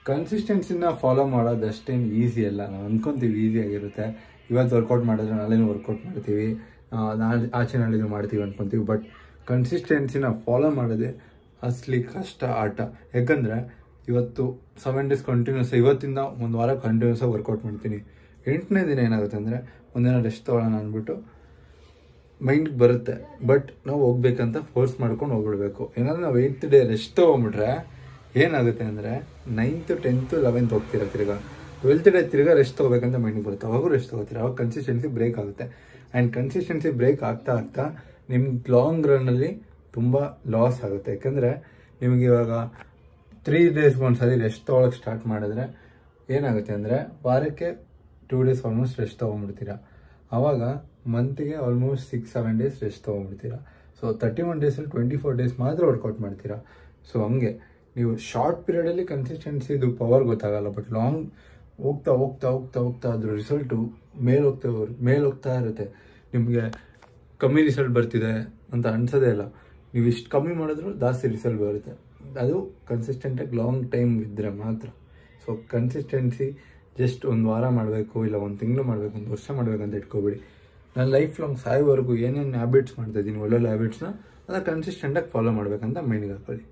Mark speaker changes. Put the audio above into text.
Speaker 1: ಕನ್ಸಿಸ್ಟೆನ್ಸಿನ follow ಮಾಡೋದು ಅಷ್ಟೇನು easy ಅಲ್ಲ. ನಾವು ಅಂದ್ಕೊತೀವಿ ಈಸಿಯಾಗಿರುತ್ತೆ, ಇವತ್ತು ವರ್ಕೌಟ್ ಮಾಡಿದ್ರೆ ನಾಳೆನೂ ವರ್ಕೌಟ್ ಮಾಡ್ತೀವಿ, ಆಚೆ ನಾಳಿನೂ ಮಾಡ್ತೀವಿ ಅಂದ್ಕೊತೀವಿ. ಬಟ್ ಕನ್ಸಿಸ್ಟೆನ್ಸಿನ ಫಾಲೋ ಮಾಡೋದೇ ಅಸಲಿ ಕಷ್ಟ ಆಟ. ಯಾಕಂದರೆ ಇವತ್ತು 7 days ಕಂಟಿನ್ಯೂಸ್, ಇವತ್ತಿಂದ ಒಂದು ವಾರ ಕಂಟಿನ್ಯೂಸ್ ಆಗಿ ವರ್ಕೌಟ್ ಮಾಡ್ತೀನಿ. 8ನೇ ದಿನ ಏನಾಗುತ್ತೆ ಅಂದರೆ ಒಂದಿನ ರೆಸ್ಟ್ ತೊಗೊಳ್ಳೋಣ ಅಂದ್ಬಿಟ್ಟು ಮೈಂಡ್ಗೆ ಬರುತ್ತೆ. ಬಟ್ ನಾವು ಹೋಗ್ಬೇಕಂತ ಫೋರ್ಸ್ ಮಾಡ್ಕೊಂಡು ಹೋಗ್ಬಿಡ್ಬೇಕು. ಏನಾದರೂ ನಾವು 8th day ರೆಸ್ಟ್ ತೊಗೊಂಬಿಟ್ರೆ ಏನಾಗುತ್ತೆ ಅಂದರೆ 9th, 10th, 11th ಹೋಗ್ತೀರ, ತಿರ್ಗಾ 12th day ತಿರ್ಗಾ ರೆಸ್ಟ್ ತೊಗೋಬೇಕಂತ ಮೈಂಡ್ಗೆ ಬರುತ್ತೆ. ಅವಾಗೂ ರೆಸ್ಟ್ ತೊಗೋತೀರ, ಅವಾಗ ಕನ್ಸಿಸ್ಟೆನ್ಸಿ ಬ್ರೇಕ್ ಆಗುತ್ತೆ. ಆ್ಯಂಡ್ ಕನ್ಸಿಸ್ಟೆನ್ಸಿ ಬ್ರೇಕ್ ಆಗ್ತಾ ಆಗ್ತಾ ನಿಮ್ಗೆ ಲಾಂಗ್ ರನ್ನಲ್ಲಿ ತುಂಬ ಲಾಸ್ ಆಗುತ್ತೆ. ಯಾಕಂದರೆ ನಿಮಗೆ ಇವಾಗ 3 days ಒಂದ್ಸರಿ ರೆಸ್ಟ್ ತೊಗೊಳಕ್ಕೆ ಸ್ಟಾರ್ಟ್ ಮಾಡಿದ್ರೆ ಏನಾಗುತ್ತೆ ಅಂದರೆ ವಾರಕ್ಕೆ 2 days ಆಲ್ಮೋಸ್ಟ್ ರೆಸ್ಟ್ ತೊಗೊಂಡ್ಬಿಡ್ತೀರ. ಆವಾಗ ಮಂತ್ಗೆ ಆಲ್ಮೋಸ್ಟ್ 6-7 days ರೆಸ್ಟ್ ತೊಗೊಂಡ್ಬಿಡ್ತೀರ. ಸೊ 31 daysಲ್ಲಿ 24 days ಮಾತ್ರ ವರ್ಕೌಟ್ ಮಾಡ್ತೀರಾ. ಸೊ ಹಂಗೆ ನೀವು ಶಾರ್ಟ್ ಪೀರಿಯಡಲ್ಲಿ ಕನ್ಸಿಸ್ಟೆನ್ಸಿದು ಪವರ್ ಗೊತ್ತಾಗಲ್ಲ. ಬಟ್ ಲಾಂಗ್ ಹೋಗ್ತಾ ಹೋಗ್ತಾ ಹೋಗ್ತಾ ಹೋಗ್ತಾ ಅದ್ರ ರಿಸಲ್ಟು ಮೇಲೆ ಹೋಗ್ತಾ ಇರುತ್ತೆ. ನಿಮಗೆ ಕಮ್ಮಿ ರಿಸಲ್ಟ್ ಬರ್ತಿದೆ ಅಂತ ಅನ್ಸೋದೇ ಇಲ್ಲ. ನೀವು ಇಷ್ಟು ಕಮ್ಮಿ ಮಾಡಿದ್ರು ಜಾಸ್ತಿ ರಿಸಲ್ಟ್ ಬರುತ್ತೆ. ಅದು ಕನ್ಸಿಸ್ಟೆಂಟಾಗಿ ಲಾಂಗ್ ಟೈಮ್ ಇದ್ದರೆ ಮಾತ್ರ. ಸೊ ಕನ್ಸಿಸ್ಟೆನ್ಸಿ ಜಸ್ಟ್ ಒಂದು ವಾರ ಮಾಡಬೇಕು, ಇಲ್ಲ 1 ತಿಂಗಳು ಮಾಡಬೇಕು, 1 ವರ್ಷ ಮಾಡಬೇಕಂತ ಇಟ್ಕೊಬೇಡಿ. ನಾನು ಲೈಫ್ ಲಾಂಗ್ ಸಾಯೋವರೆಗೂ ಏನೇನು ಹ್ಯಾಬಿಟ್ಸ್ ಮಾಡ್ತಾಯಿದ್ದೀನಿ, ಒಳ್ಳೊಳ್ಳೆ ಹ್ಯಾಬಿಟ್ಸ್ನ ಅದನ್ನು ಕನ್ಸಿಸ್ಟೆಂಟಾಗಿ ಫಾಲೋ ಮಾಡಬೇಕಂತ ಮೈಂಡ್ಗೆ ಹಾಕೊಳ್ಳಿ.